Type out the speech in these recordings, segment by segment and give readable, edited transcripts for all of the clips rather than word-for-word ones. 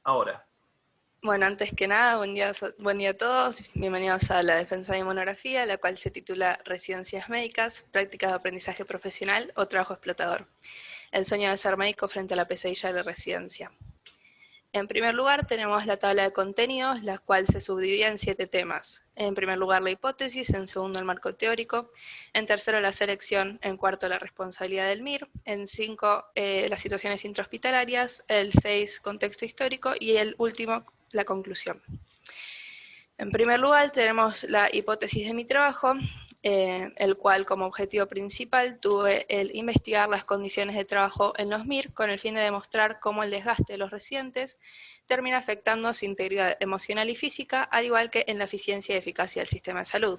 ahora. Bueno, antes que nada, buen día a todos. Bienvenidos a la defensa de mi monografía, la cual se titula Residencias médicas, prácticas de aprendizaje profesional o trabajo explotador. El sueño de ser médico frente a la pesadilla de la residencia. En primer lugar, tenemos la tabla de contenidos, la cual se subdivide en 7 temas. En primer lugar, la hipótesis, en segundo, el marco teórico, en tercero, la selección, en cuarto, la responsabilidad del MIR, en 5, las situaciones intrahospitalarias, el 6, contexto histórico, y el último, la conclusión. En primer lugar, tenemos la hipótesis de mi trabajo, el cual como objetivo principal tuve el investigar las condiciones de trabajo en los MIR con el fin de demostrar cómo el desgaste de los residentes termina afectando su integridad emocional y física, al igual que en la eficiencia y eficacia del sistema de salud.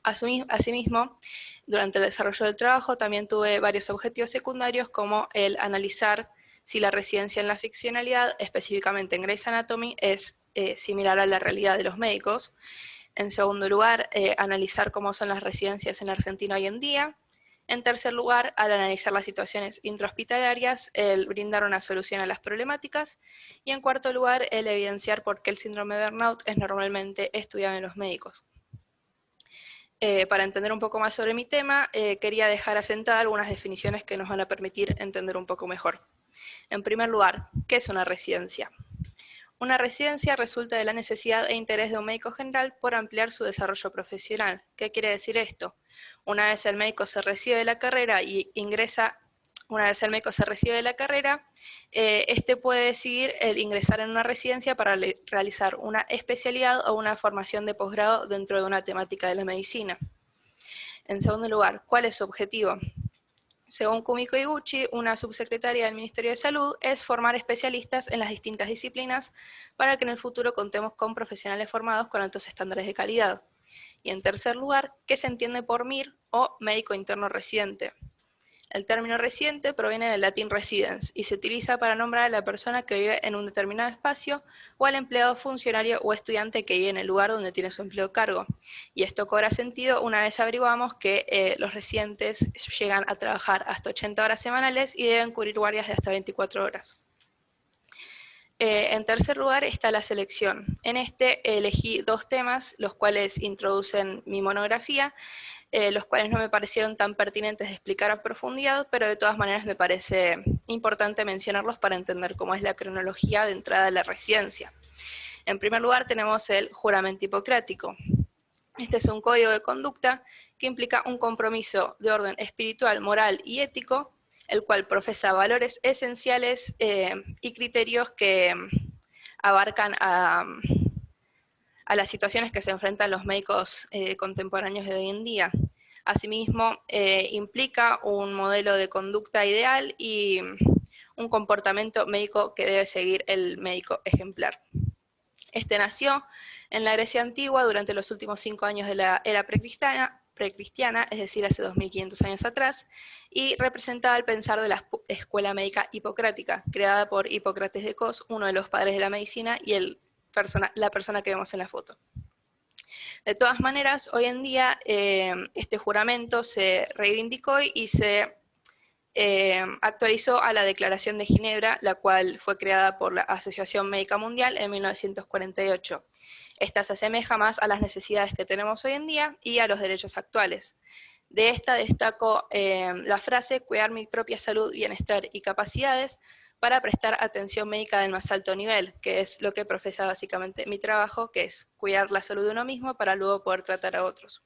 Asimismo, durante el desarrollo del trabajo también tuve varios objetivos secundarios, como el analizar si la residencia en la ficcionalidad, específicamente en Grey's Anatomy, es similar a la realidad de los médicos. En segundo lugar, analizar cómo son las residencias en Argentina hoy en día. En tercer lugar, al analizar las situaciones intrahospitalarias, el brindar una solución a las problemáticas. Y en cuarto lugar, el evidenciar por qué el síndrome de burnout es normalmente estudiado en los médicos. Para entender un poco más sobre mi tema, quería dejar asentadas algunas definiciones que nos van a permitir entender un poco mejor. En primer lugar, ¿qué es una residencia? Una residencia resulta de la necesidad e interés de un médico general por ampliar su desarrollo profesional. ¿Qué quiere decir esto? Una vez el médico se recibe de la carrera y ingresa, este puede decidir el ingresar en una residencia para realizar una especialidad o una formación de posgrado dentro de una temática de la medicina. En segundo lugar, ¿cuál es su objetivo? Según Kumiko Iguchi, una subsecretaria del Ministerio de Salud, es formar especialistas en las distintas disciplinas para que en el futuro contemos con profesionales formados con altos estándares de calidad. Y en tercer lugar, ¿qué se entiende por MIR o médico interno residente? El término residente proviene del latín residens y se utiliza para nombrar a la persona que vive en un determinado espacio o al empleado, funcionario o estudiante que vive en el lugar donde tiene su empleo a cargo. Y esto cobra sentido una vez averiguamos que los residentes llegan a trabajar hasta 80 horas semanales y deben cubrir guardias de hasta 24 horas. En tercer lugar está la selección. En este elegí 2 temas, los cuales introducen mi monografía, los cuales no me parecieron tan pertinentes de explicar a profundidad, pero de todas maneras me parece importante mencionarlos para entender cómo es la cronología de entrada a la residencia. En primer lugar tenemos el juramento hipocrático. Este es un código de conducta que implica un compromiso de orden espiritual, moral y ético, el cual profesa valores esenciales y criterios que abarcan a las situaciones que se enfrentan los médicos contemporáneos de hoy en día. Asimismo, implica un modelo de conducta ideal y un comportamiento médico que debe seguir el médico ejemplar. Este nació en la Grecia antigua durante los últimos 5 años de la era precristiana, es decir, hace 2500 años atrás, y representaba el pensar de la escuela médica hipocrática, creada por Hipócrates de Cos, uno de los padres de la medicina y la persona que vemos en la foto. De todas maneras, hoy en día este juramento se reivindicó y se actualizó a la Declaración de Ginebra, la cual fue creada por la Asociación Médica Mundial en 1948. Esta se asemeja más a las necesidades que tenemos hoy en día y a los derechos actuales. De esta destaco la frase: cuidar mi propia salud, bienestar y capacidades para prestar atención médica del más alto nivel, que es lo que profesa básicamente mi trabajo, que es cuidar la salud de uno mismo para luego poder tratar a otros.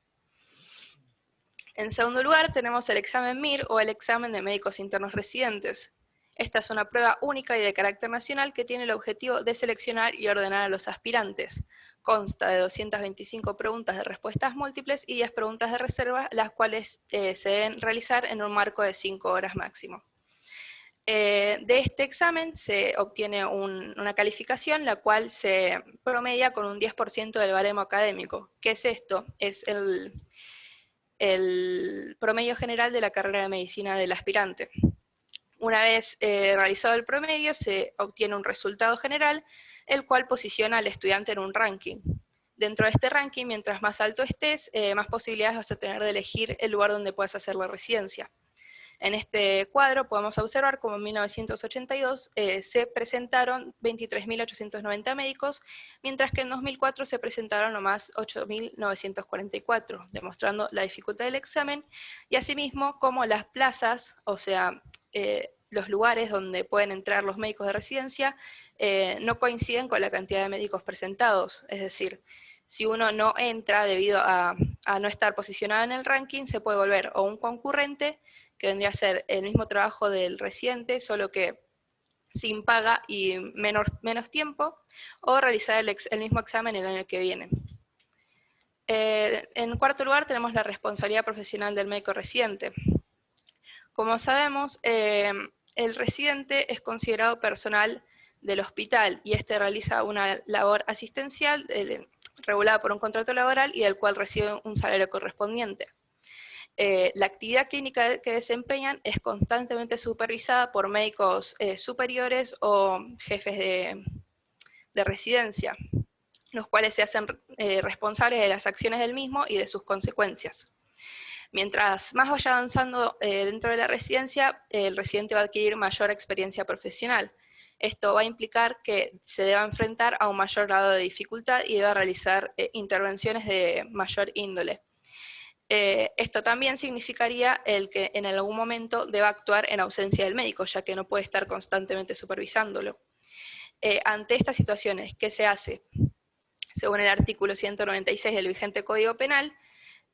En segundo lugar, tenemos el examen MIR o el examen de médicos internos residentes. Esta es una prueba única y de carácter nacional que tiene el objetivo de seleccionar y ordenar a los aspirantes. Consta de 225 preguntas de respuestas múltiples y 10 preguntas de reserva, las cuales se deben realizar en un marco de 5 horas máximo. De este examen se obtiene una calificación, la cual se promedia con un 10% del baremo académico. ¿Qué es esto? Es el promedio general de la carrera de medicina del aspirante. Una vez realizado el promedio, se obtiene un resultado general, el cual posiciona al estudiante en un ranking. Dentro de este ranking, mientras más alto estés, más posibilidades vas a tener de elegir el lugar donde puedas hacer la residencia. En este cuadro podemos observar cómo en 1982 se presentaron 23.890 médicos, mientras que en 2004 se presentaron nomás 8.944, demostrando la dificultad del examen, y asimismo como las plazas, o sea, los lugares donde pueden entrar los médicos de residencia, no coinciden con la cantidad de médicos presentados, es decir, si uno no entra debido a no estar posicionado en el ranking, se puede volver o un concurrente, que vendría a ser el mismo trabajo del residente, solo que sin paga y menos tiempo, o realizar el mismo examen el año que viene. En cuarto lugar tenemos la responsabilidad profesional del médico residente. Como sabemos, el residente es considerado personal del hospital y este realiza una labor asistencial regulada por un contrato laboral y del cual recibe un salario correspondiente. La actividad clínica que desempeñan es constantemente supervisada por médicos superiores o jefes de residencia, los cuales se hacen responsables de las acciones del mismo y de sus consecuencias. Mientras más vaya avanzando dentro de la residencia, el residente va a adquirir mayor experiencia profesional. Esto va a implicar que se deba enfrentar a un mayor grado de dificultad y deba realizar intervenciones de mayor índole. Esto también significaría el que en algún momento deba actuar en ausencia del médico, ya que no puede estar constantemente supervisándolo. Ante estas situaciones, ¿qué se hace? Según el artículo 196 del vigente Código Penal,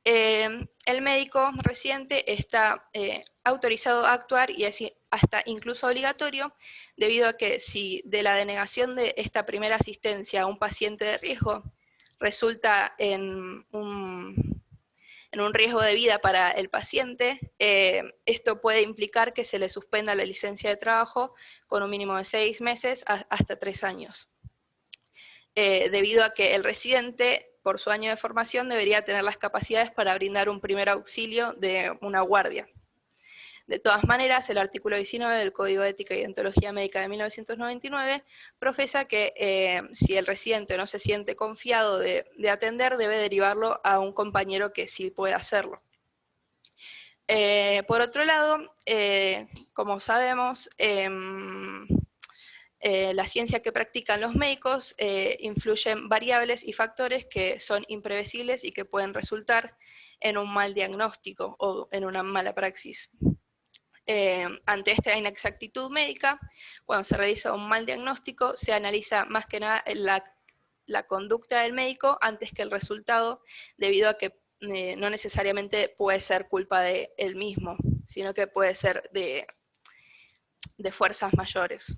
el médico residente está autorizado a actuar y es hasta incluso obligatorio, debido a que si de la denegación de esta primera asistencia a un paciente de riesgo resulta en un riesgo de vida para el paciente, esto puede implicar que se le suspenda la licencia de trabajo con un mínimo de 6 meses hasta 3 años. Debido a que el residente, por su año de formación, debería tener las capacidades para brindar un primer auxilio de una guardia. De todas maneras, el artículo 19 del Código de Ética y Deontología Médica de 1999 profesa que si el residente no se siente confiado de atender, debe derivarlo a un compañero que sí puede hacerlo. Por otro lado, como sabemos, la ciencia que practican los médicos influyen variables y factores que son imprevisibles y que pueden resultar en un mal diagnóstico o en una mala praxis. Ante esta inexactitud médica, cuando se realiza un mal diagnóstico, se analiza más que nada la conducta del médico antes que el resultado, debido a que no necesariamente puede ser culpa de él mismo, sino que puede ser de fuerzas mayores.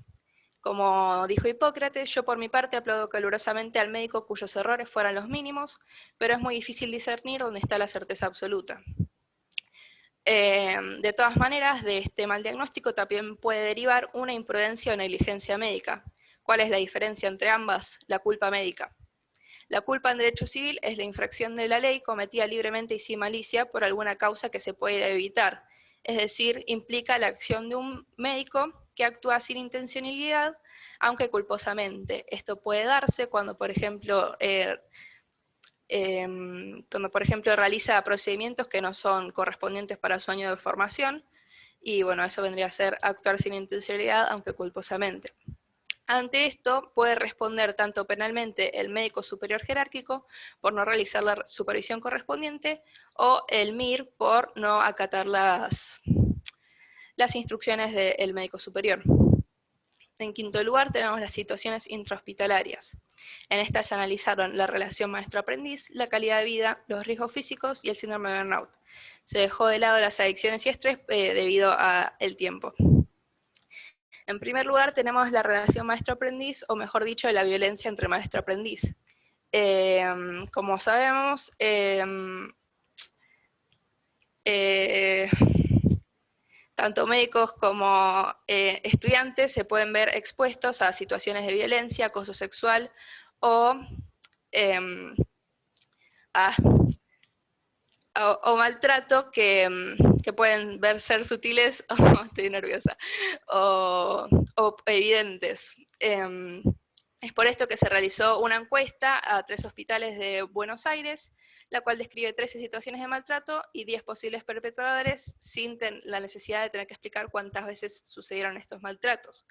Como dijo Hipócrates, yo por mi parte aplaudo calurosamente al médico cuyos errores fueran los mínimos, pero es muy difícil discernir dónde está la certeza absoluta. De todas maneras, de este mal diagnóstico también puede derivar una imprudencia o negligencia médica. ¿Cuál es la diferencia entre ambas? La culpa médica. La culpa en derecho civil es la infracción de la ley cometida libremente y sin malicia por alguna causa que se puede evitar. Es decir, implica la acción de un médico que actúa sin intencionalidad, aunque culposamente. Esto puede darse cuando, por ejemplo, realiza procedimientos que no son correspondientes para su año de formación, y bueno, eso vendría a ser actuar sin intencionalidad, aunque culposamente. Ante esto puede responder tanto penalmente el médico superior jerárquico por no realizar la supervisión correspondiente, o el MIR por no acatar las instrucciones del médico superior. En quinto lugar tenemos las situaciones intrahospitalarias. En estas se analizaron la relación maestro-aprendiz, la calidad de vida, los riesgos físicos y el síndrome de burnout. Se dejó de lado las adicciones y estrés debido al tiempo. En primer lugar tenemos la relación maestro-aprendiz, o mejor dicho, la violencia entre maestro-aprendiz. Como sabemos, tanto médicos como estudiantes se pueden ver expuestos a situaciones de violencia, acoso sexual o maltrato que pueden ser sutiles o estoy nerviosa, o evidentes. Es por esto que se realizó una encuesta a 3 hospitales de Buenos Aires, la cual describe 13 situaciones de maltrato y 10 posibles perpetradores sin la necesidad de tener que explicar cuántas veces sucedieron estos maltratos.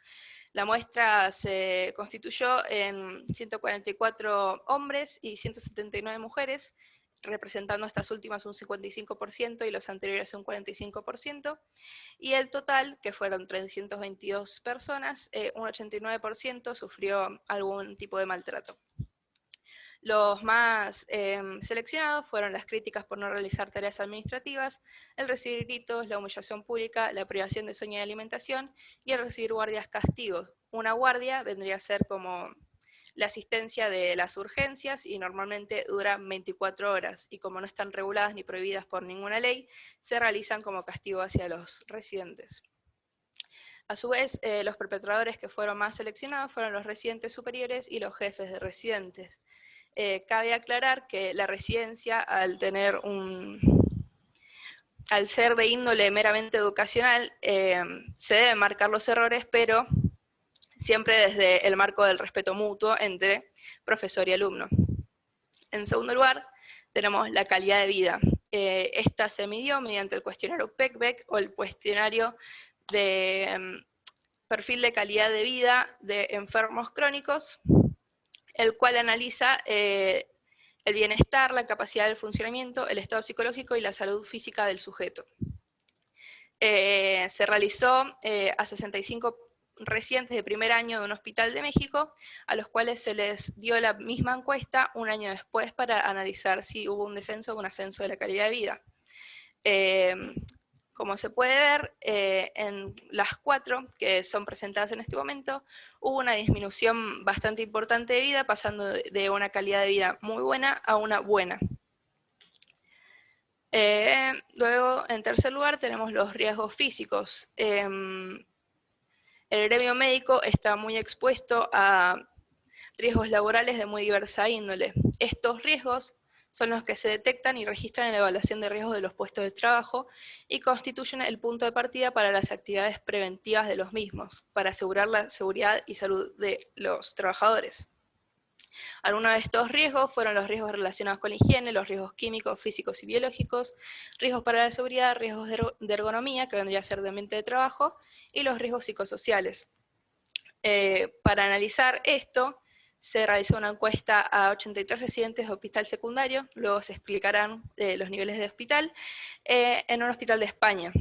La muestra se constituyó en 144 hombres y 179 mujeres, representando estas últimas un 55% y los anteriores un 45%, y el total, que fueron 322 personas, un 89% sufrió algún tipo de maltrato. Los más seleccionados fueron las críticas por no realizar tareas administrativas, el recibir gritos, la humillación pública, la privación de sueño y alimentación y el recibir guardias castigos. Una guardia vendría a ser como la asistencia de las urgencias y normalmente dura 24 horas y como no están reguladas ni prohibidas por ninguna ley, se realizan como castigo hacia los residentes. A su vez, los perpetradores que fueron más seleccionados fueron los residentes superiores y los jefes de residentes. Cabe aclarar que la residencia, al ser de índole meramente educacional, se deben marcar los errores, pero siempre desde el marco del respeto mutuo entre profesor y alumno. En segundo lugar, tenemos la calidad de vida. Esta se midió mediante el cuestionario PECBEC o el cuestionario de perfil de calidad de vida de enfermos crónicos, el cual analiza el bienestar, la capacidad del funcionamiento, el estado psicológico y la salud física del sujeto. Se realizó a 65 residentes de primer año de un hospital de México, a los cuales se les dio la misma encuesta un año después para analizar si hubo un descenso o un ascenso de la calidad de vida. Como se puede ver, en las 4 que son presentadas en este momento, hubo una disminución bastante importante de vida, pasando de una calidad de vida muy buena a una buena. Luego, en tercer lugar, tenemos los riesgos físicos. El gremio médico está muy expuesto a riesgos laborales de muy diversa índole. Estos riesgos son los que se detectan y registran en la evaluación de riesgos de los puestos de trabajo y constituyen el punto de partida para las actividades preventivas de los mismos, para asegurar la seguridad y salud de los trabajadores. Algunos de estos riesgos fueron los riesgos relacionados con la higiene, los riesgos químicos, físicos y biológicos, riesgos para la seguridad, riesgos de ergonomía, que vendría a ser de ambiente de trabajo, y los riesgos psicosociales. Para analizar esto, se realizó una encuesta a 83 residentes de hospital secundario, luego se explicarán los niveles de hospital, en un hospital de España.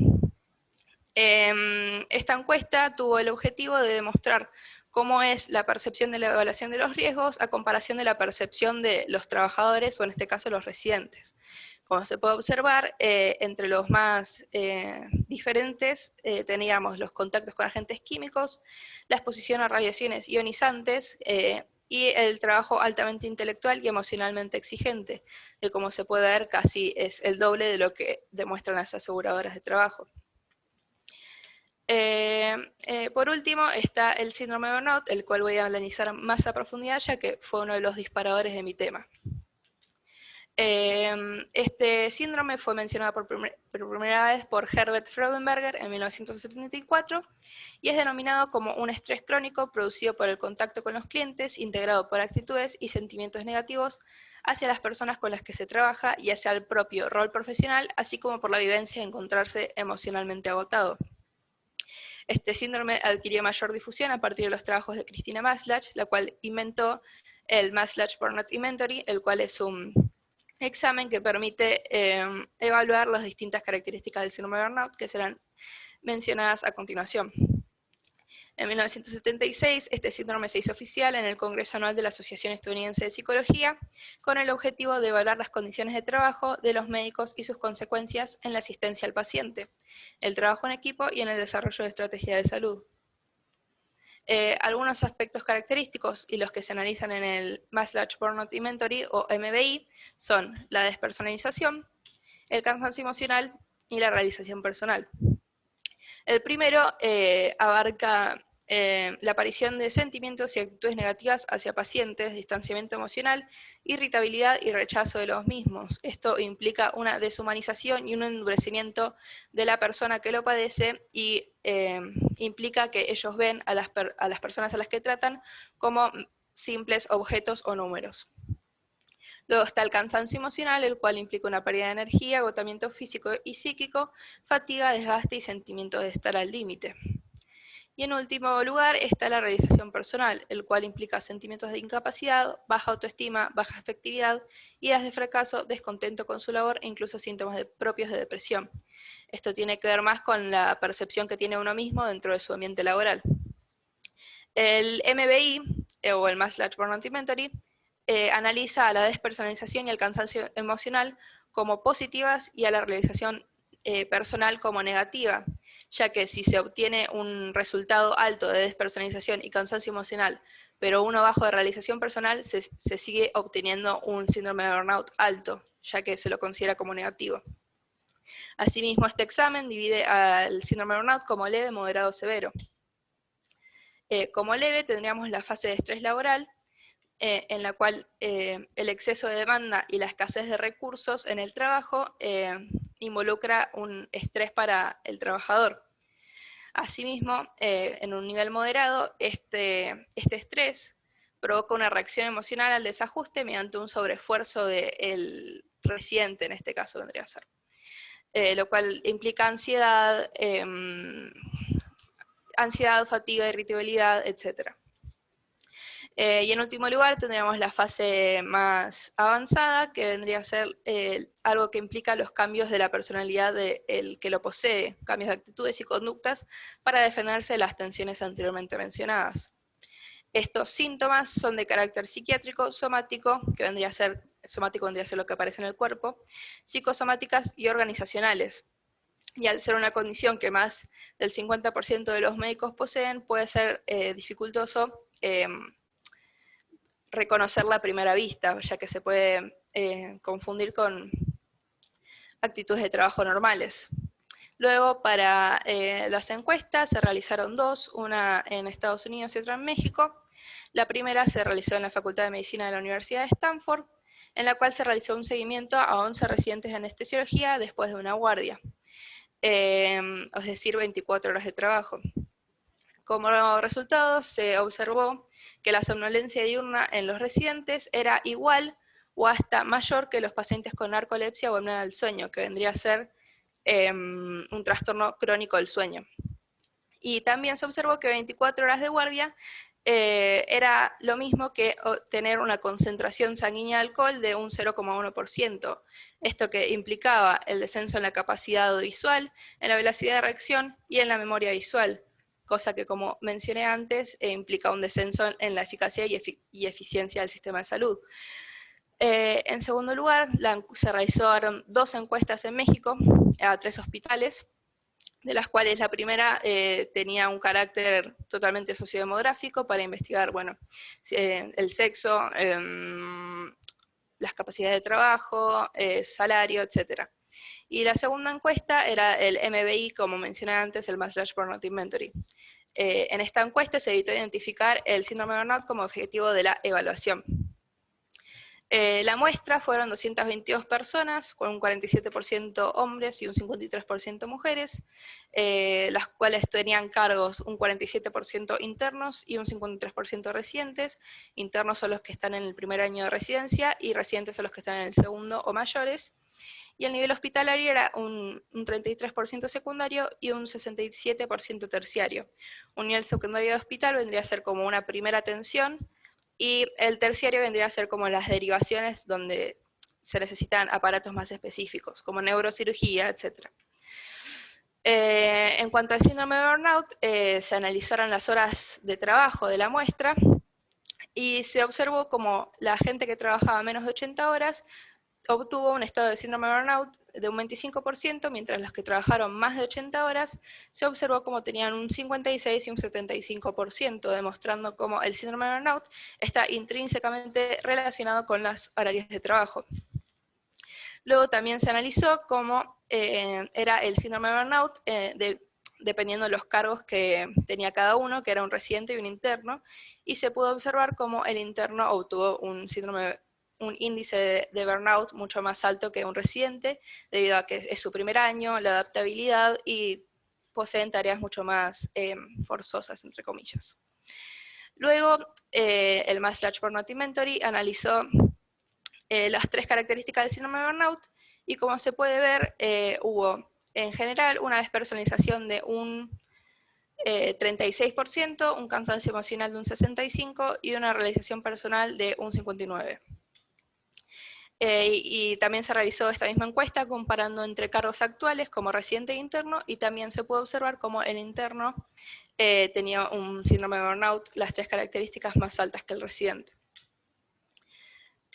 Esta encuesta tuvo el objetivo de demostrar cómo es la percepción de la evaluación de los riesgos a comparación de la percepción de los trabajadores, o en este caso los residentes. Como se puede observar, entre los más diferentes teníamos los contactos con agentes químicos, la exposición a radiaciones ionizantes y el trabajo altamente intelectual y emocionalmente exigente, que como se puede ver casi es el doble de lo que demuestran las aseguradoras de trabajo. Por último está el síndrome de burnout, el cual voy a analizar más a profundidad ya que fue uno de los disparadores de mi tema. Este síndrome fue mencionado por primera vez por Herbert Freudenberger en 1974 y es denominado como un estrés crónico producido por el contacto con los clientes, integrado por actitudes y sentimientos negativos hacia las personas con las que se trabaja y hacia el propio rol profesional, así como por la vivencia de encontrarse emocionalmente agotado. Este síndrome adquirió mayor difusión a partir de los trabajos de Christina Maslach, la cual inventó el Maslach Burnout Inventory, el cual es un examen que permite evaluar las distintas características del síndrome de burnout que serán mencionadas a continuación. En 1976, este síndrome se hizo oficial en el Congreso Anual de la Asociación Estadounidense de Psicología, con el objetivo de evaluar las condiciones de trabajo de los médicos y sus consecuencias en la asistencia al paciente, el trabajo en equipo y en el desarrollo de estrategias de salud. Algunos aspectos característicos y los que se analizan en el Maslach Burnout Inventory o MBI son la despersonalización, el cansancio emocional y la realización personal. El primero abarca la aparición de sentimientos y actitudes negativas hacia pacientes, distanciamiento emocional, irritabilidad y rechazo de los mismos. Esto implica una deshumanización y un endurecimiento de la persona que lo padece y implica que ellos ven a las personas a las que tratan como simples objetos o números. Luego está el cansancio emocional, el cual implica una pérdida de energía, agotamiento físico y psíquico, fatiga, desgaste y sentimiento de estar al límite. Y en último lugar está la realización personal, el cual implica sentimientos de incapacidad, baja autoestima, baja efectividad, ideas de fracaso, descontento con su labor e incluso síntomas propios de depresión. Esto tiene que ver más con la percepción que tiene uno mismo dentro de su ambiente laboral. El MBI, o el Maslach Burnout Inventory, analiza a la despersonalización y el cansancio emocional como positivas y a la realización personal como negativa, ya que si se obtiene un resultado alto de despersonalización y cansancio emocional, pero uno bajo de realización personal, se sigue obteniendo un síndrome de burnout alto, ya que se lo considera como negativo. Asimismo, este examen divide al síndrome de burnout como leve, moderado o severo. Como leve tendríamos la fase de estrés laboral, en la cual el exceso de demanda y la escasez de recursos en el trabajo involucra un estrés para el trabajador. Asimismo, en un nivel moderado, este estrés provoca una reacción emocional al desajuste mediante un sobreesfuerzo del residente, en este caso vendría a ser. Lo cual implica ansiedad, fatiga, irritabilidad, etc. Y en último lugar tendríamos la fase más avanzada, que vendría a ser algo que implica los cambios de la personalidad del que lo posee, cambios de actitudes y conductas para defenderse de las tensiones anteriormente mencionadas. Estos síntomas son de carácter psiquiátrico, somático, que vendría a ser lo que aparece en el cuerpo, psicosomáticas y organizacionales. Y al ser una condición que más del 50% de los médicos poseen, puede ser dificultoso reconocerla a primera vista, ya que se puede confundir con actitudes de trabajo normales. Luego, para las encuestas se realizaron dos, una en Estados Unidos y otra en México. La primera se realizó en la Facultad de Medicina de la Universidad de Stanford, en la cual se realizó un seguimiento a 11 residentes de anestesiología después de una guardia, es decir, 24 horas de trabajo. Como resultado, se observó que la somnolencia diurna en los residentes era igual o hasta mayor que los pacientes con narcolepsia o apnea del sueño, que vendría a ser un trastorno crónico del sueño. Y también se observó que 24 horas de guardia era lo mismo que tener una concentración sanguínea de alcohol de un 0,1%. Esto que implicaba el descenso en la capacidad audiovisual, en la velocidad de reacción y en la memoria visual, cosa que, como mencioné antes, implica un descenso en la eficacia y eficiencia del sistema de salud. En segundo lugar, se realizaron 2 encuestas en México a 3 hospitales, de las cuales la primera tenía un carácter totalmente sociodemográfico para investigar, bueno, el sexo, las capacidades de trabajo, salario, etc. Y la segunda encuesta era el MBI, como mencioné antes, el Maslach Burnout Inventory. En esta encuesta se evitó identificar el síndrome de burnout como objetivo de la evaluación. La muestra fueron 222 personas, con un 47% hombres y un 53% mujeres, las cuales tenían cargos un 47% internos y un 53% residentes. Internos son los que están en el primer año de residencia y residentes son los que están en el segundo o mayores. Y el nivel hospitalario era un 33% secundario y un 67% terciario. Un nivel secundario de hospital vendría a ser como una primera atención, y el terciario vendría a ser como las derivaciones donde se necesitan aparatos más específicos, como neurocirugía, etc. En cuanto al síndrome de burnout, se analizaron las horas de trabajo de la muestra y se observó como la gente que trabajaba menos de 80 horas obtuvo un estado de síndrome de burnout de un 25%, mientras los que trabajaron más de 80 horas se observó como tenían un 56 y un 75%, demostrando cómo el síndrome de burnout está intrínsecamente relacionado con las horarios de trabajo. Luego también se analizó cómo era el síndrome de burnout dependiendo de los cargos que tenía cada uno, que era un residente y un interno, y se pudo observar cómo el interno obtuvo un índice de burnout mucho más alto que un residente, debido a que es su primer año, la adaptabilidad y poseen tareas mucho más forzosas, entre comillas. Luego, el Mass Large Burnout Inventory analizó las 3 características del síndrome de burnout, y como se puede ver, hubo en general una despersonalización de un 36%, un cansancio emocional de un 65% y una realización personal de un 59%. Y también se realizó esta misma encuesta comparando entre cargos actuales como residente e interno, y también se puede observar cómo el interno tenía un síndrome de burnout, las 3 características más altas que el residente.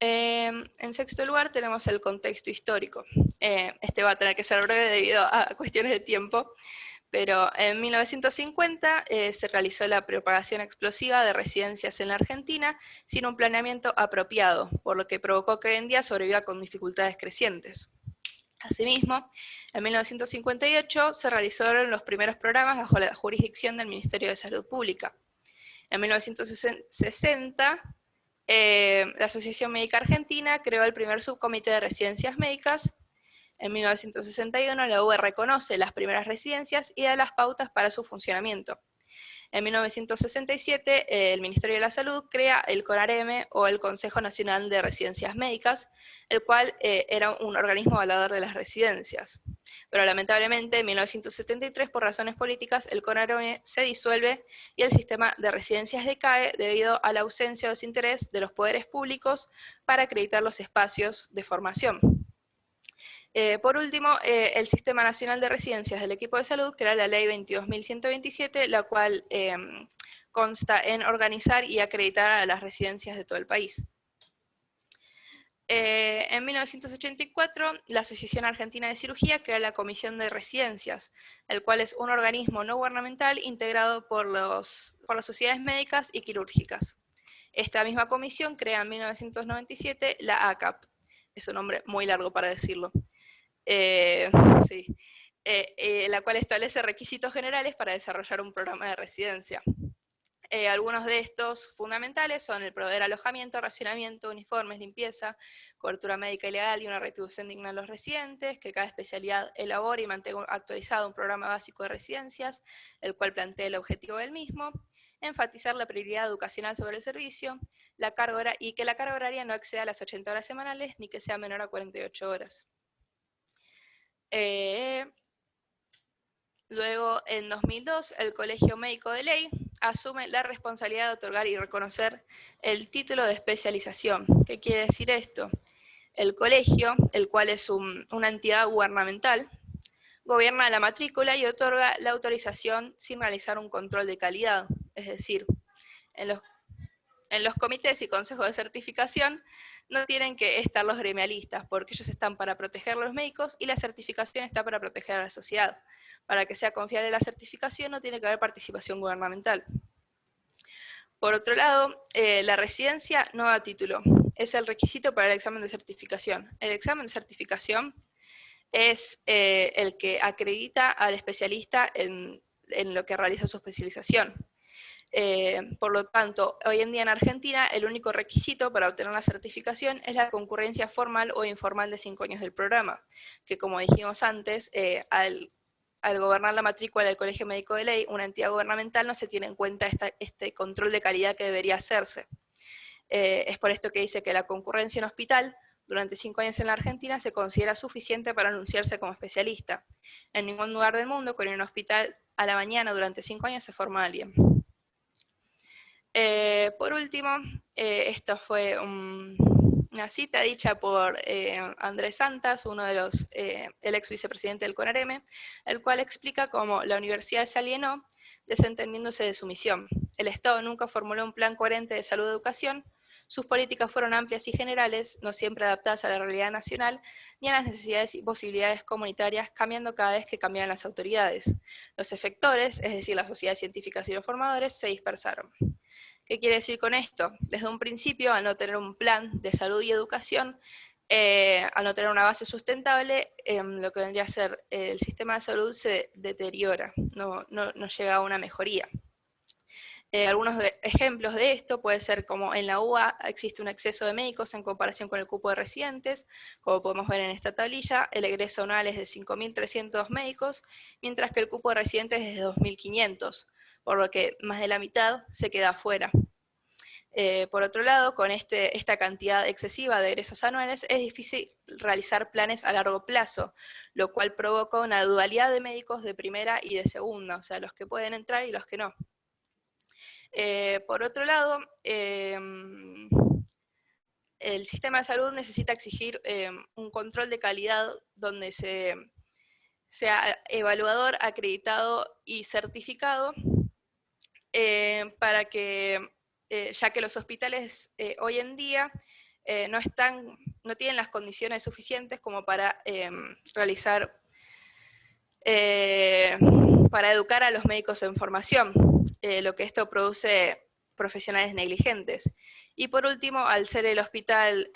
En sexto lugar tenemos el contexto histórico. Este va a tener que ser breve debido a cuestiones de tiempo, pero en 1950 se realizó la propagación explosiva de residencias en la Argentina sin un planeamiento apropiado, por lo que provocó que hoy en día sobreviva con dificultades crecientes. Asimismo, en 1958 se realizaron los primeros programas bajo la jurisdicción del Ministerio de Salud Pública. En 1960, la Asociación Médica Argentina creó el primer subcomité de residencias médicas. En 1961 la UE reconoce las primeras residencias y da las pautas para su funcionamiento. En 1967 el Ministerio de la Salud crea el CONAREME, o el Consejo Nacional de Residencias Médicas, el cual era un organismo evaluador de las residencias. Pero lamentablemente en 1973, por razones políticas, el CONAREME se disuelve y el sistema de residencias decae debido a la ausencia o desinterés de los poderes públicos para acreditar los espacios de formación. Por último, el Sistema Nacional de Residencias del Equipo de Salud crea la Ley 22.127, la cual consta en organizar y acreditar a las residencias de todo el país. En 1984, la Asociación Argentina de Cirugía crea la Comisión de Residencias, el cual es un organismo no gubernamental integrado por las sociedades médicas y quirúrgicas. Esta misma comisión crea en 1997 la ACAP, es un nombre muy largo para decirlo, sí. La cual establece requisitos generales para desarrollar un programa de residencia. Algunos de estos fundamentales son el proveer alojamiento, racionamiento, uniformes, limpieza, cobertura médica y legal y una retribución digna a los residentes, que cada especialidad elabore y mantenga actualizado un programa básico de residencias, el cual plantee el objetivo del mismo, enfatizar la prioridad educacional sobre el servicio, y que la carga horaria no exceda las 80 horas semanales ni que sea menor a 48 horas. Luego, en 2002, el Colegio Médico de Ley asume la responsabilidad de otorgar y reconocer el título de especialización. ¿Qué quiere decir esto? El colegio, el cual es una entidad gubernamental, gobierna la matrícula y otorga la autorización sin realizar un control de calidad. Es decir, en los comités y consejos de certificación no tienen que estar los gremialistas, porque ellos están para proteger a los médicos y la certificación está para proteger a la sociedad. Para que sea confiable la certificación no tiene que haber participación gubernamental. Por otro lado, la residencia no da título, es el requisito para el examen de certificación. El examen de certificación es el que acredita al especialista en lo que realiza su especialización. Por lo tanto, hoy en día en Argentina el único requisito para obtener la certificación es la concurrencia formal o informal de 5 años del programa, que como dijimos antes, al gobernar la matrícula del Colegio Médico de Ley, una entidad gubernamental, no se tiene en cuenta este control de calidad que debería hacerse. Es por esto que dice que la concurrencia en hospital durante 5 años en la Argentina se considera suficiente para anunciarse como especialista. En ningún lugar del mundo, con un hospital a la mañana durante 5 años se forma alguien. Por último, esto fue una cita dicha por Andrés Santas, el ex vicepresidente del CONAREME, el cual explica cómo la universidad se alienó desentendiéndose de su misión. El Estado nunca formuló un plan coherente de salud y educación, sus políticas fueron amplias y generales, no siempre adaptadas a la realidad nacional, ni a las necesidades y posibilidades comunitarias, cambiando cada vez que cambiaban las autoridades. Los efectores, es decir, las sociedades científicas y los formadores, se dispersaron. ¿Qué quiere decir con esto? Desde un principio, al no tener un plan de salud y educación, al no tener una base sustentable, lo que vendría a ser el sistema de salud se deteriora, no llega a una mejoría. Algunos ejemplos de esto puede ser como en la UBA existe un exceso de médicos en comparación con el cupo de residentes, como podemos ver en esta tablilla, el egreso anual es de 5.300 médicos, mientras que el cupo de residentes es de 2.500. por lo que más de la mitad se queda afuera. Por otro lado, con esta cantidad excesiva de egresos anuales, es difícil realizar planes a largo plazo, lo cual provoca una dualidad de médicos de primera y de segunda, o sea, los que pueden entrar y los que no. Por otro lado, el sistema de salud necesita exigir un control de calidad donde sea evaluador, acreditado y certificado, para que, ya que los hospitales hoy en día no tienen las condiciones suficientes como para para educar a los médicos en formación, lo que esto produce profesionales negligentes. Y por último, al ser el hospital,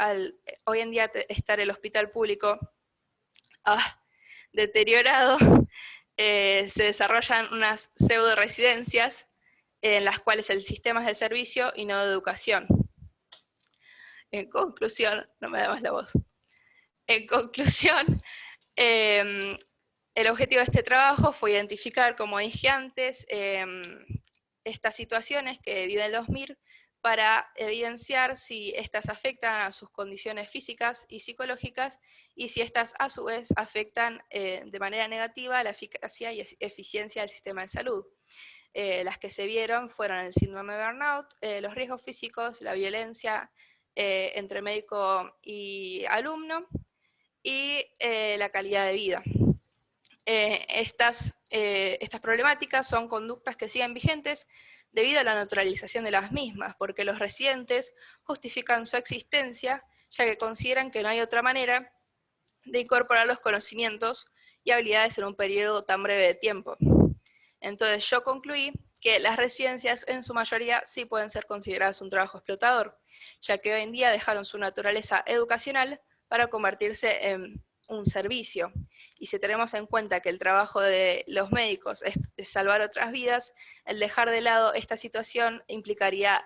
hoy en día estar el hospital público deteriorado, se desarrollan unas pseudo residencias en las cuales el sistema es de servicio y no de educación. En conclusión, no me da más la voz. En conclusión, el objetivo de este trabajo fue identificar, como dije antes, estas situaciones que viven los MIR para evidenciar si estas afectan a sus condiciones físicas y psicológicas y si estas a su vez afectan de manera negativa la eficacia y eficiencia del sistema de salud. Las que se vieron fueron el síndrome de burnout, los riesgos físicos, la violencia entre médico y alumno y la calidad de vida. Estas problemáticas son conductas que siguen vigentes debido a la naturalización de las mismas, porque los residentes justifican su existencia, ya que consideran que no hay otra manera de incorporar los conocimientos y habilidades en un periodo tan breve de tiempo. Entonces yo concluí que las residencias en su mayoría sí pueden ser consideradas un trabajo explotador, ya que hoy en día dejaron su naturaleza educacional para convertirse en un servicio. Y si tenemos en cuenta que el trabajo de los médicos es salvar otras vidas, el dejar de lado esta situación implicaría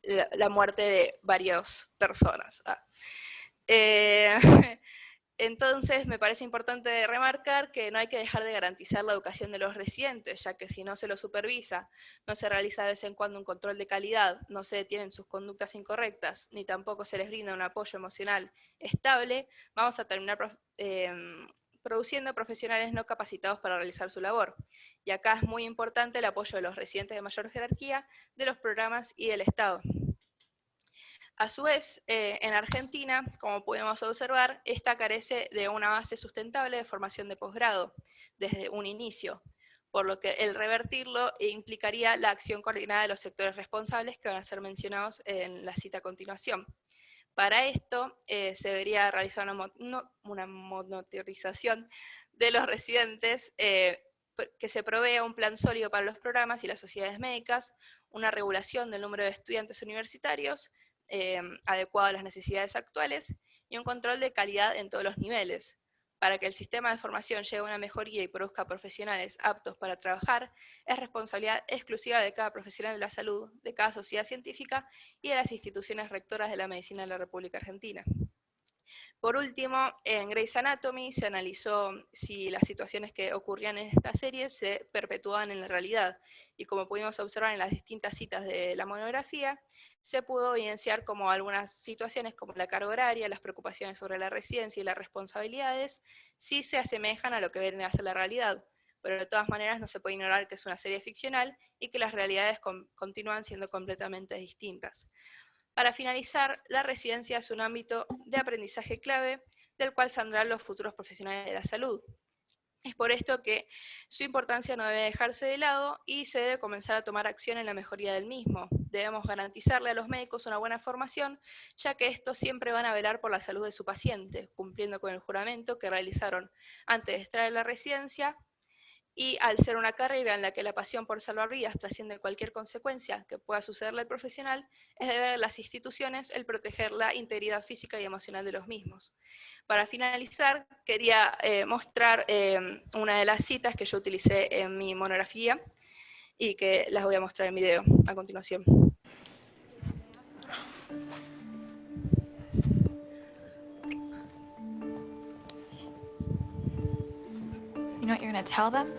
la muerte de varias personas. Entonces me parece importante remarcar que no hay que dejar de garantizar la educación de los residentes, ya que si no se los supervisa, no se realiza de vez en cuando un control de calidad, no se detienen sus conductas incorrectas, ni tampoco se les brinda un apoyo emocional estable, vamos a terminar produciendo profesionales no capacitados para realizar su labor. Y acá es muy importante el apoyo de los residentes de mayor jerarquía, de los programas y del Estado. A su vez, en Argentina, como podemos observar, esta carece de una base sustentable de formación de posgrado desde un inicio, por lo que el revertirlo implicaría la acción coordinada de los sectores responsables que van a ser mencionados en la cita a continuación. Para esto se debería realizar una monitorización de los residentes, que se provea un plan sólido para los programas y las sociedades médicas, una regulación del número de estudiantes universitarios, adecuado a las necesidades actuales, y un control de calidad en todos los niveles. Para que el sistema de formación llegue a una mejoría y produzca profesionales aptos para trabajar, es responsabilidad exclusiva de cada profesional de la salud, de cada sociedad científica y de las instituciones rectoras de la medicina de la República Argentina. Por último, en Grey's Anatomy se analizó si las situaciones que ocurrían en esta serie se perpetuaban en la realidad, y como pudimos observar en las distintas citas de la monografía, se pudo evidenciar como algunas situaciones como la carga horaria, las preocupaciones sobre la residencia y las responsabilidades, sí se asemejan a lo que viene a ser la realidad, pero de todas maneras no se puede ignorar que es una serie ficcional y que las realidades continúan siendo completamente distintas. Para finalizar, la residencia es un ámbito de aprendizaje clave del cual saldrán los futuros profesionales de la salud. Es por esto que su importancia no debe dejarse de lado y se debe comenzar a tomar acción en la mejoría del mismo. Debemos garantizarle a los médicos una buena formación, ya que estos siempre van a velar por la salud de su paciente, cumpliendo con el juramento que realizaron antes de entrar a la residencia. Y al ser una carrera en la que la pasión por salvar vidas trasciende cualquier consecuencia que pueda sucederle al profesional, es deber de las instituciones el proteger la integridad física y emocional de los mismos. Para finalizar, quería mostrar una de las citas que yo utilicé en mi monografía y que las voy a mostrar en video a continuación. You know what you're going to tell them?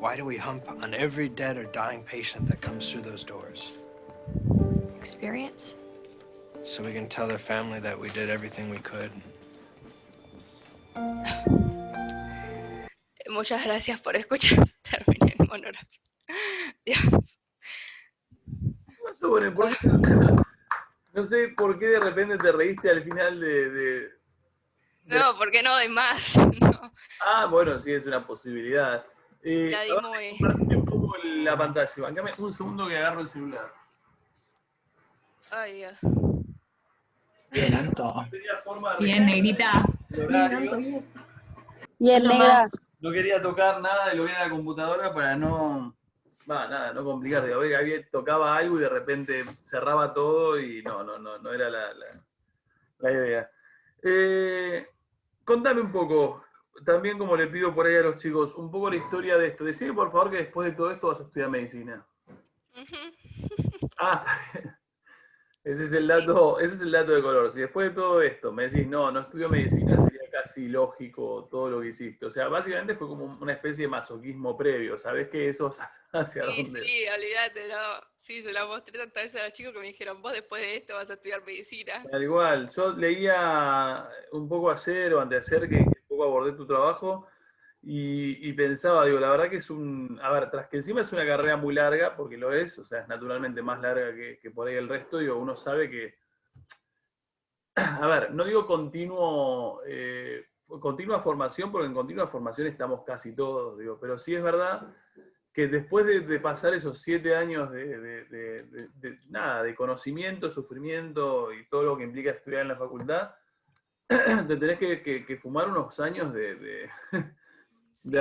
Why do we hump on every dead or dying patient that comes through those doors? Experience? So we can tell their family that we did everything we could. Muchas gracias por escuchar. Terminé el monografía. Dios. Bueno, no sé por qué de repente te reíste al final de... No, porque no doy más. No. Ah, bueno, sí, es una posibilidad. La di Ahora muy... compartime un poco la pantalla. Bancame un segundo que agarro el celular. Ay, Dios. Bien, Anto. Tenía forma de Bien, negrita. el horario. Y el negra. No quería tocar nada de lo que era la computadora para no... no complicar. Digo, tocaba algo y de repente cerraba todo y no era la idea. Contame un poco, también como le pido por ahí a los chicos, un poco la historia de esto. Decime por favor que después de todo esto vas a estudiar medicina. Ah, está bien. Ese es el dato de color. Si después de todo esto me decís, no estudio medicina, sería casi lógico todo lo que hiciste. O sea, básicamente fue como una especie de masoquismo previo. ¿Sabés que eso hacia dónde? Sí, olvídate, no. Sí, se la mostré tantas veces a los chicos que me dijeron, vos después de esto vas a estudiar medicina. Al igual, yo leía un poco ayer o anteayer que un poco abordé tu trabajo y pensaba, digo, la verdad que es a ver, tras que encima es una carrera muy larga, porque lo es, o sea, es naturalmente más larga que por ahí el resto, digo, uno sabe que, a ver, no digo continua formación, porque en continua formación estamos casi todos, digo, pero sí es verdad que después de pasar esos 7 años de conocimiento, sufrimiento y todo lo que implica estudiar en la facultad, te tenés que fumar unos años de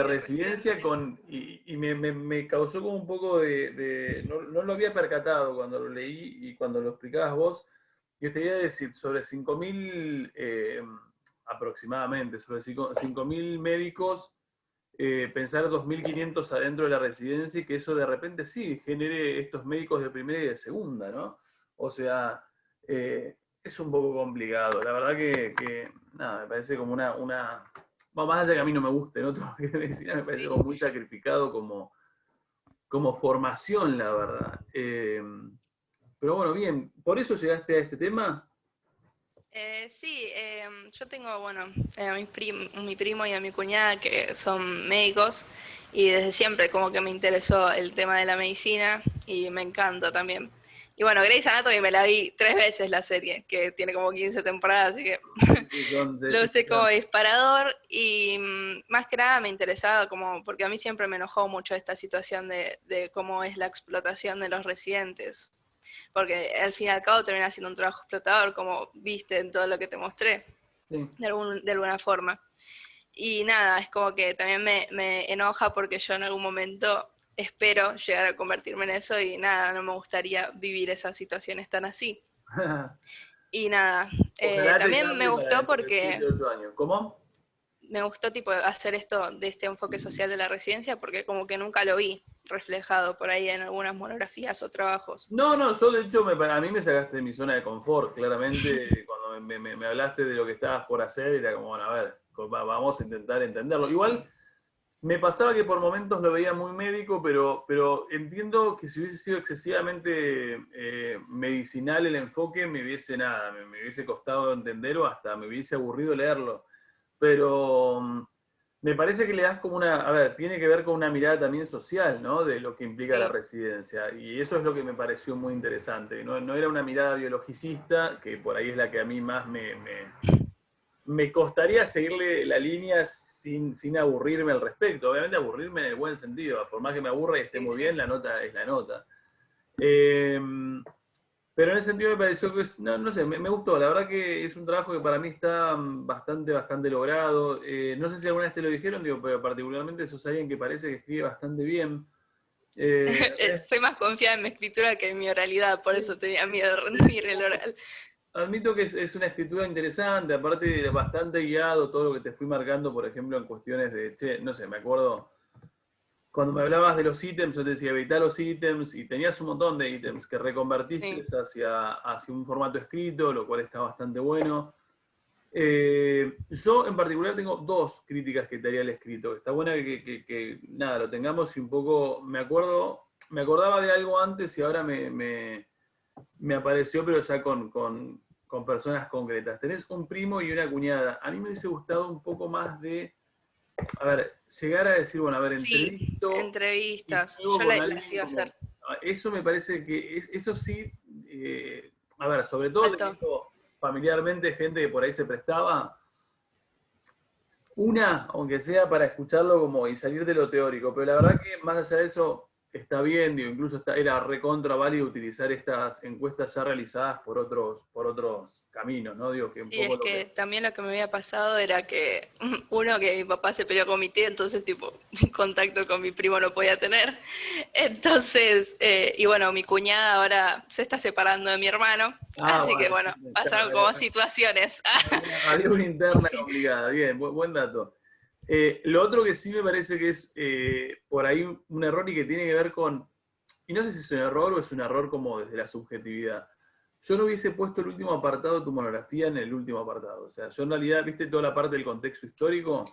residencia y me causó como un poco no lo había percatado cuando lo leí y cuando lo explicabas vos. Yo te iba a decir, sobre 5.000 aproximadamente, sobre 5.000 médicos, pensar 2.500 adentro de la residencia y que eso de repente sí genere estos médicos de primera y de segunda, ¿no? O sea, es un poco complicado. La verdad que nada, me parece como más allá que a mí no me guste, ¿no? Todo lo que es medicina me parece como muy sacrificado como formación, la verdad. Pero bueno, bien, ¿por eso llegaste a este tema? Sí, yo tengo, bueno, a mi primo y a mi cuñada que son médicos y desde siempre como que me interesó el tema de la medicina y me encanta también. Y bueno, Grey's Anatomy me la vi 3 veces la serie, que tiene como 15 temporadas, así que lo sé como disparador y más que nada me interesaba como, porque a mí siempre me enojó mucho esta situación de cómo es la explotación de los residentes. Porque al fin y al cabo termina siendo un trabajo explotador, como viste en todo lo que te mostré, Sí. de alguna forma. Y nada, es como que también me enoja porque yo en algún momento espero llegar a convertirme en eso y nada, no me gustaría vivir esas situaciones tan así. Y nada, también me gustó porque... 8 años. ¿Cómo? Me gustó tipo hacer esto de este enfoque social de la residencia porque como que nunca lo vi reflejado por ahí en algunas monografías o trabajos. No, yo de hecho, a mí me sacaste de mi zona de confort, claramente, cuando me hablaste de lo que estabas por hacer, era como, bueno, a ver, vamos a intentar entenderlo. Igual, me pasaba que por momentos lo veía muy médico, pero entiendo que si hubiese sido excesivamente medicinal el enfoque, me hubiese costado entender o hasta me hubiese aburrido leerlo. Pero me parece que le das como tiene que ver con una mirada también social, ¿no? De lo que implica la residencia. Y eso es lo que me pareció muy interesante. No era una mirada biologicista, que por ahí es la que a mí más me costaría seguirle la línea sin aburrirme al respecto. Obviamente aburrirme en el buen sentido. Por más que me aburra y esté muy bien, la nota es la nota. Pero en ese sentido me pareció que no sé, me gustó. La verdad que es un trabajo que para mí está bastante logrado. No sé si alguna vez te lo dijeron, pero particularmente sos alguien que parece que escribe bastante bien. Soy más confiada en mi escritura que en mi oralidad, por eso tenía miedo de rendir el oral. Admito que es una escritura interesante, aparte bastante guiado todo lo que te fui marcando, por ejemplo, en cuestiones no sé, me acuerdo... Cuando me hablabas de los ítems, yo te decía evitar los ítems, y tenías un montón de ítems que reconvertiste hacia un formato escrito, lo cual está bastante bueno. Yo en particular tengo dos críticas que te haría al escrito. Está buena nada, lo tengamos y un poco, me acordaba de algo antes y ahora me apareció, pero ya con personas concretas. Tenés un primo y una cuñada. A mí me hubiese gustado un poco más de, a ver, llegar a decir, bueno, a ver, Sí, entrevisto. entrevistas. Y luego Yo con las alguien iba a como- hacer. Eso me parece que, eso sí, a ver, sobre todo Alto. teniendo familiarmente gente que por ahí se prestaba, aunque sea para escucharlo como y salir de lo teórico, pero la verdad que más allá de eso está bien, digo, incluso era recontra válido utilizar estas encuestas ya realizadas por otros caminos, ¿no? Digo, que un Sí, poco es lo que también lo que me había pasado era que, uno, que mi papá se peleó con mi tía, entonces tipo, contacto con mi primo no podía tener. Entonces, y bueno, mi cuñada ahora se está separando de mi hermano, así que bueno, sí, pasaron como situaciones. había una interna complicada, bien, buen dato. Lo otro que sí me parece que es por ahí un error y que tiene que ver con, y no sé si es un error o es un error como desde la subjetividad. Yo no hubiese puesto el último apartado de tu monografía en el último apartado. O sea, yo en realidad, viste toda la parte del contexto histórico,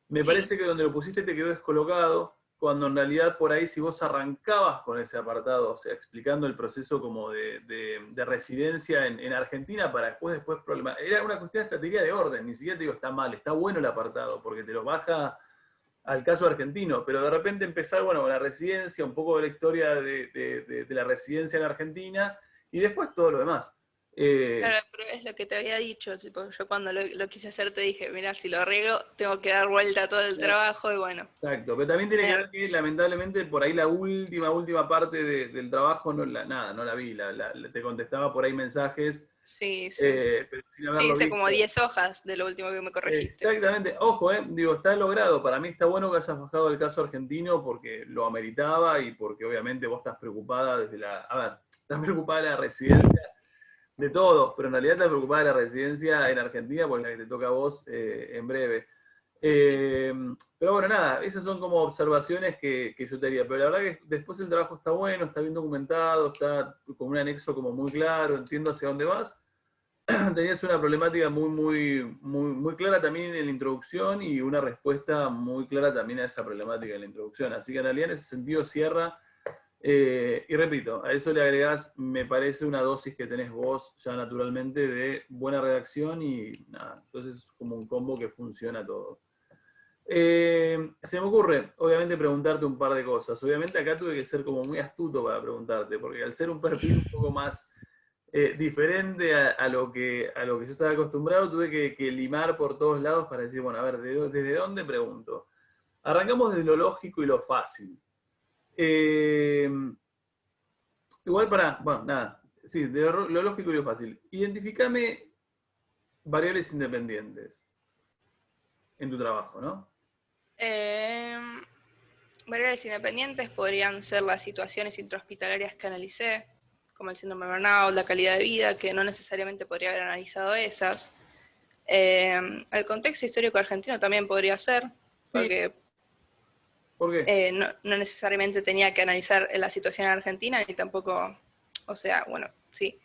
me Sí. parece que donde lo pusiste te quedó descolocado, cuando en realidad por ahí si vos arrancabas con ese apartado, o sea, explicando el proceso como de residencia en Argentina para después problemas. Era una cuestión hasta te diría de orden, ni siquiera te digo está mal, está bueno el apartado, porque te lo baja al caso argentino, pero de repente empezar, bueno, con la residencia, un poco de la historia de la residencia en Argentina, y después todo lo demás. Claro, pero es lo que te había dicho, tipo, yo cuando lo quise hacer te dije, mira, si lo arreglo, tengo que dar vuelta a todo el trabajo y bueno. Exacto, pero también tiene que ver que lamentablemente por ahí la última parte del trabajo no la vi, te contestaba por ahí mensajes, Sí, sí. pero sin Sí, haberlo hice como visto. 10 hojas de lo último que me corregiste. Exactamente, ojo, digo, está logrado, para mí está bueno que hayas bajado el caso argentino porque lo ameritaba y porque obviamente vos estás preocupada estás preocupada de la residencia de todos, pero en realidad estás preocupada de la residencia en Argentina porque es la que te toca a vos en breve. Pero bueno, nada, esas son como observaciones que yo te haría. Pero la verdad que después el trabajo está bueno, está bien documentado, está con un anexo como muy claro, entiendo hacia dónde vas. Tenías una problemática muy clara también en la introducción y una respuesta muy clara también a esa problemática en la introducción. Así que en realidad en ese sentido cierra. Y repito, a eso le agregás, me parece, una dosis que tenés vos ya naturalmente de buena redacción y nada, entonces es como un combo que funciona todo. Se me ocurre, obviamente, preguntarte un par de cosas. Obviamente acá tuve que ser como muy astuto para preguntarte, porque al ser un perfil un poco más diferente a lo que yo estaba acostumbrado, tuve que limar por todos lados para decir, bueno, a ver, ¿desde dónde pregunto? Arrancamos desde lo lógico y lo fácil. Igual bueno, nada, sí, de lo lógico y lo fácil. Identificame variables independientes en tu trabajo, ¿no? Variables independientes podrían ser las situaciones intrahospitalarias que analicé, como el síndrome de burnout, la calidad de vida, que no necesariamente podría haber analizado esas. El contexto histórico argentino también podría ser, porque ¿Por qué? no necesariamente tenía que analizar la situación en Argentina, ni tampoco, o sea, bueno, sí.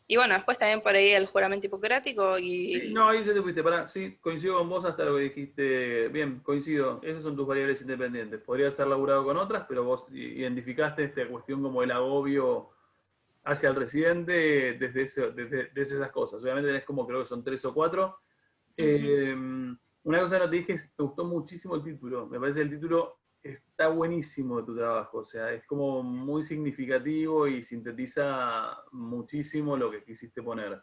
Y bueno, después también por ahí el juramento hipocrático y... Sí, no, ahí ya te fuiste, pará, sí, coincido con vos hasta lo que dijiste, bien, coincido, esas son tus variables independientes, podría ser laburado con otras, pero vos identificaste esta cuestión como el agobio hacia el residente desde esas cosas, obviamente tenés como, creo que son 3 o 4. Una cosa que no te dije es, me gustó muchísimo el título, me parece que el título está buenísimo de tu trabajo, o sea, es como muy significativo y sintetiza muchísimo lo que quisiste poner.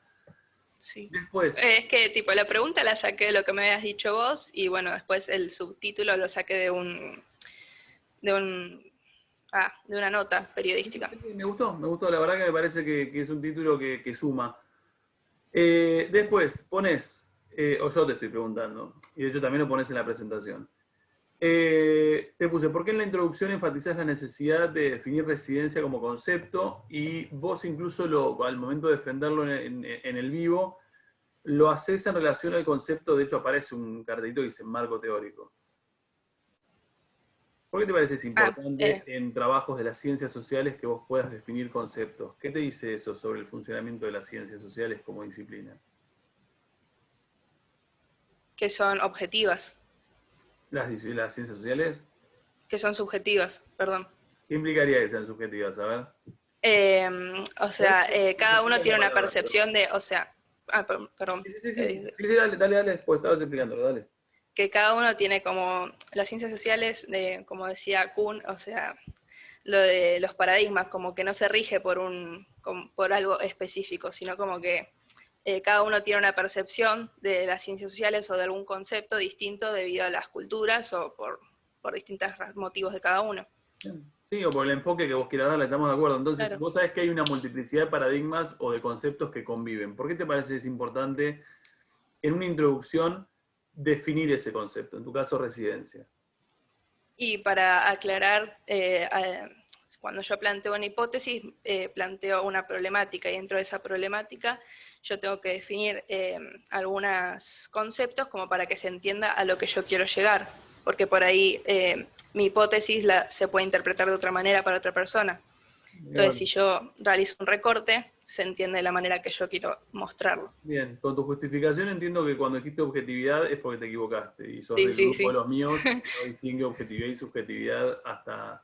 Sí. Después, Es que tipo la pregunta la saqué de lo que me habías dicho vos y bueno, después el subtítulo lo saqué de una nota periodística. me gustó, la verdad que me parece que es un título que suma. Después, pones, o yo te estoy preguntando, y de hecho también lo pones en la presentación. Te puse, ¿por qué en la introducción enfatizás la necesidad de definir residencia como concepto? Y vos incluso al momento de defenderlo en el vivo, lo haces en relación al concepto, de hecho aparece un cartelito que dice marco teórico. ¿Por qué te parece es importante en trabajos de las ciencias sociales que vos puedas definir conceptos? ¿Qué te dice eso sobre el funcionamiento de las ciencias sociales como disciplinas? que son objetivas, Las ciencias sociales, que son subjetivas, perdón. ¿qué implicaría que sean subjetivas? A ver. O sea, cada uno tiene una percepción de, o sea, perdón, Sí, dale, pues estabas explicándolo, dale. que cada uno tiene como, las ciencias sociales, como decía Kuhn, o sea, lo de los paradigmas, como que no se rige por algo específico, sino como que cada uno tiene una percepción de las ciencias sociales o de algún concepto distinto debido a las culturas o por distintos motivos de cada uno. Sí, o por el enfoque que vos quieras darle, estamos de acuerdo. Entonces, Claro. vos sabés que hay una multiplicidad de paradigmas o de conceptos que conviven. ¿Por qué te parece que es importante en una introducción definir ese concepto? En tu caso, residencia. Y para aclarar, cuando yo planteo una hipótesis, planteo una problemática, y dentro de esa problemática yo tengo que definir algunos conceptos como para que se entienda a lo que yo quiero llegar, porque por ahí mi hipótesis se puede interpretar de otra manera para otra persona. Entonces, si yo realizo un recorte, se entiende de la manera que yo quiero mostrarlo. Bien, con tu justificación entiendo que cuando dijiste objetividad es porque te equivocaste y sos Sí, del sí, grupo sí. de los míos que no distingue objetividad y subjetividad hasta,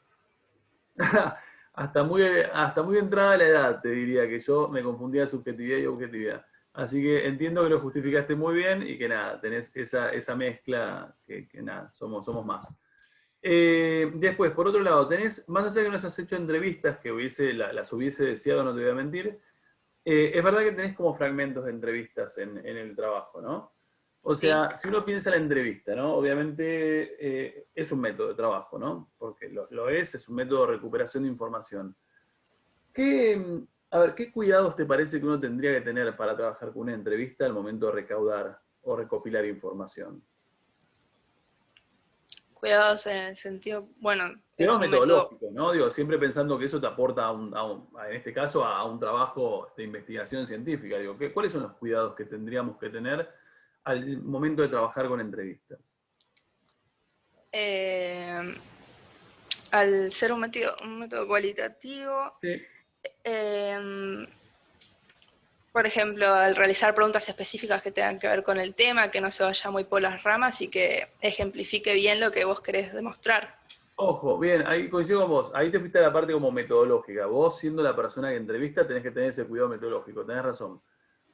hasta muy entrada la edad, te diría que yo me confundía subjetividad y objetividad. Así que entiendo que lo justificaste muy bien y que nada, tenés esa mezcla que nada, somos más. Después, por otro lado, tenés, más allá de que nos has hecho entrevistas que las hubiese deseado, no te voy a mentir, es verdad que tenés como fragmentos de entrevistas en el trabajo, ¿no? O sea, si uno piensa en la entrevista, ¿no? Obviamente es un método de trabajo, ¿no? Porque lo es un método de recuperación de información. A ver, ¿qué cuidados te parece que uno tendría que tener para trabajar con una entrevista al momento de recaudar o recopilar información? Cuidados en el sentido, bueno, es Cuidados un método. metodológicos, ¿no? Digo, siempre pensando que eso te aporta, en este caso, a un trabajo de investigación científica. Digo, ¿cuáles son los cuidados que tendríamos que tener al momento de trabajar con entrevistas? Al ser un método cualitativo, Sí. por ejemplo, al realizar preguntas específicas que tengan que ver con el tema, que no se vaya muy por las ramas y que ejemplifique bien lo que vos querés demostrar. Ojo, bien, ahí coincido con vos. Ahí te fuiste a la parte como metodológica. Vos, siendo la persona que entrevista, tenés que tener ese cuidado metodológico, tenés razón.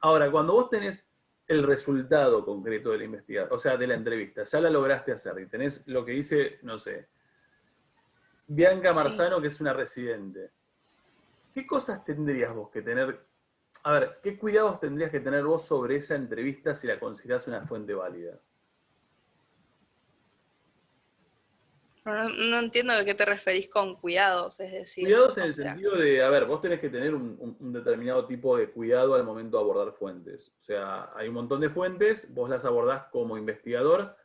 Ahora, cuando vos tenés el resultado concreto de la investigación, o sea, de la entrevista, ya la lograste hacer y tenés lo que dice, no sé, Bianca Marzano, que es una residente. ¿Qué cosas tendrías vos que tener? A ver, ¿qué cuidados tendrías que tener vos sobre esa entrevista si la considerás una fuente válida? No entiendo a qué te referís con cuidados, es decir... Cuidados en el sentido de, a ver, vos tenés que tener un determinado tipo de cuidado al momento de abordar fuentes. O sea, hay un montón de fuentes, vos las abordás como investigador,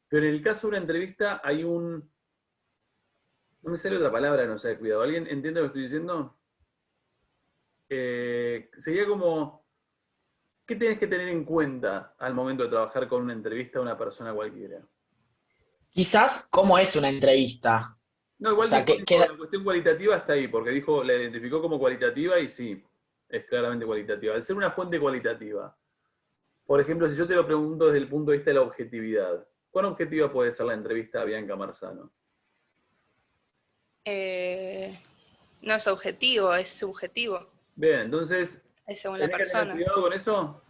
pero en el caso de una entrevista hay no me sale otra palabra, no sé, cuidado. ¿Alguien entiende lo que estoy diciendo? Sería como, ¿qué tenés que tener en cuenta al momento de trabajar con una entrevista a una persona cualquiera? Quizás, ¿cómo es una entrevista? No, igual O sea, dijo, la cuestión cualitativa está ahí, porque dijo, la identificó como cualitativa y sí, es claramente cualitativa. Al ser una fuente cualitativa, por ejemplo, si yo te lo pregunto desde el punto de vista de la objetividad, ¿cuán objetiva puede ser la entrevista a Bianca Marzano? No es objetivo, es subjetivo, Bien, entonces, es según la ¿tenés que tener persona. cuidado con eso?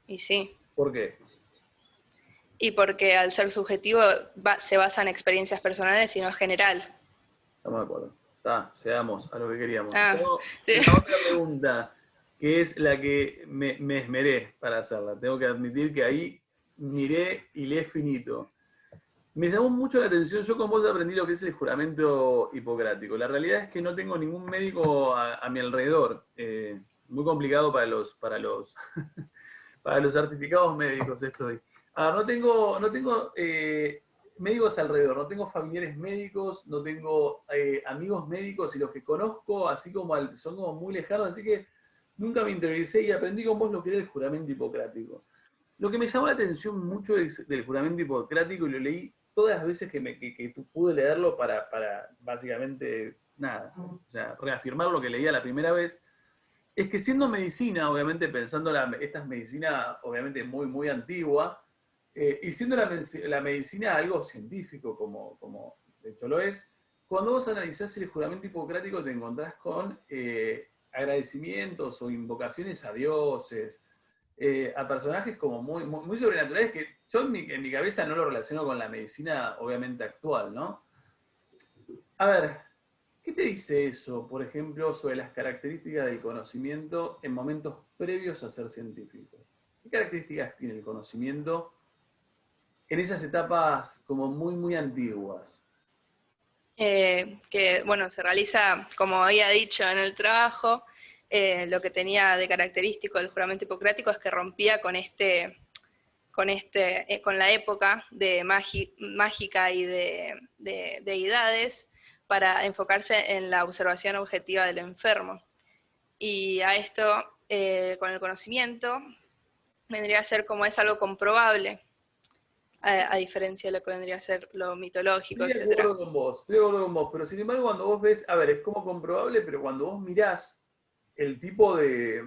Y sí. ¿Por qué? Y porque al ser subjetivo se basa en experiencias personales y no es general. Estamos de acuerdo. Está, llegamos a lo que queríamos. Ah, Tengo sí. una otra pregunta, que es la que me esmeré para hacerla. Tengo que admitir que ahí miré y leí finito. Me llamó mucho la atención, yo con vos aprendí lo que es el juramento hipocrático. La realidad es que no tengo ningún médico a mi alrededor. Muy complicado para los para los certificados médicos estoy. No tengo médicos alrededor, no tengo familiares médicos, no tengo amigos médicos y los que conozco así como son como muy lejanos, así que nunca me interioricé y aprendí con vos lo que era el juramento hipocrático. Lo que me llamó la atención mucho del juramento hipocrático, y lo leí todas las veces que pude leerlo para básicamente nada, o sea, reafirmar lo que leía la primera vez, es que siendo medicina, obviamente pensando esta es medicina obviamente muy, muy antigua, Y siendo la medicina algo científico, como de hecho lo es, cuando vos analizás el juramento hipocrático te encontrás con agradecimientos o invocaciones a dioses, a personajes como muy sobrenaturales que yo en mi cabeza no lo relaciono con la medicina obviamente actual, ¿no? A ver, ¿qué te dice eso, por ejemplo, sobre las características del conocimiento en momentos previos a ser científico? ¿Qué características tiene el conocimiento en esas etapas como muy antiguas? Que, bueno, se realiza, como había dicho en el trabajo, lo que tenía de característico el juramento hipocrático es que rompía con la época de mágica y de deidades para enfocarse en la observación objetiva del enfermo. Y a esto, con el conocimiento, vendría a ser como es algo comprobable, a diferencia de lo que vendría a ser lo mitológico, Estoy de etc. acuerdo con vos, estoy de acuerdo con vos, pero sin embargo cuando vos ves, a ver, es como comprobable, pero cuando vos mirás el tipo de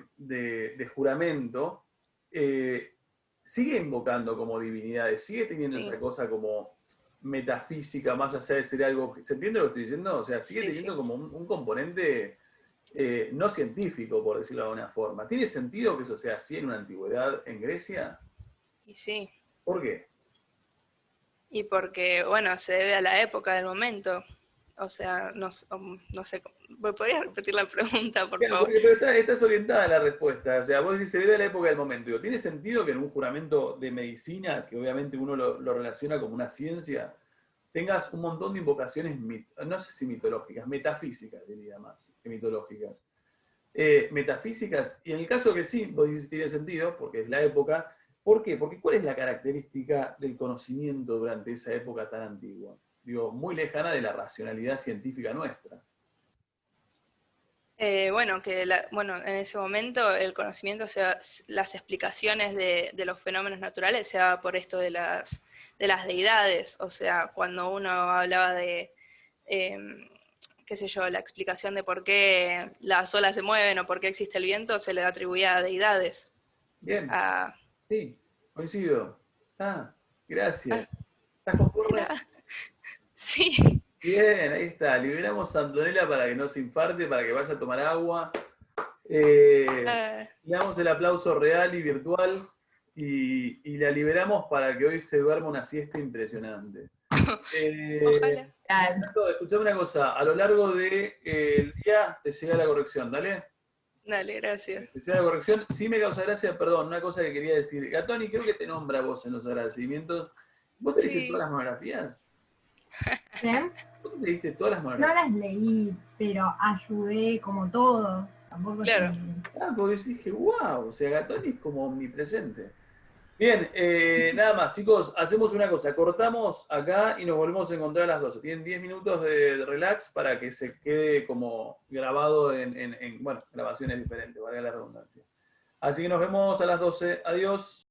juramento, sigue invocando como divinidades, sigue teniendo Sí. esa cosa como metafísica, más allá de ser algo, ¿se entiende lo que estoy diciendo? O sea, sigue Sí, teniendo sí. como un componente no científico, por decirlo de alguna forma. ¿Tiene sentido que eso sea así en una antigüedad en Grecia? Y sí. ¿Por qué? Y porque, bueno, se debe a la época del momento. O sea, no sé, ¿podrías repetir la pregunta, por Claro, favor? pero estás orientada a la respuesta. O sea, vos decís, se debe a la época del momento. Digo, ¿tiene sentido que en un juramento de medicina, que obviamente uno lo relaciona como una ciencia, tengas un montón de invocaciones, no sé si mitológicas, metafísicas, diría más que mitológicas? Metafísicas, y en el caso que sí, vos dices tiene sentido, porque es la época. ¿Por qué? Porque ¿cuál es la característica del conocimiento durante esa época tan antigua? Digo, muy lejana de la racionalidad científica nuestra. Bueno, en ese momento el conocimiento, las explicaciones de los fenómenos naturales se daba por esto de las deidades. O sea, cuando uno hablaba de, qué sé yo, la explicación de por qué las olas se mueven o por qué existe el viento, se le atribuía a deidades. Bien, A, sí, coincido. Ah, gracias. ah, ¿Estás conforme? sí. Bien, ahí está. Liberamos a Antonella para que no se infarte, para que vaya a tomar agua. Ah, Le damos el aplauso real y virtual y la liberamos para que hoy se duerma una siesta impresionante. ojalá. Escuchame una cosa, a lo largo del día te llega la corrección, ¿dale? Dale, gracias. Te llega la corrección. Sí me causa gracia, perdón, una cosa que quería decir. Gatoni, creo que te nombra vos en los agradecimientos. ¿Vos te leíste todas Sí. las monografías? ¿Qué? ¿Vos te leíste todas las No monografías? las leí, pero ayudé como todo. Tampoco es Claro. Ah, porque dije, wow, o sea, Gatoni es como omnipresente. Bien, nada más, chicos, hacemos una cosa, cortamos acá y nos volvemos a encontrar a las 12. Tienen 10 minutos de relax para que se quede como grabado en grabaciones diferentes, valga la redundancia. Así que nos vemos a las 12. Adiós.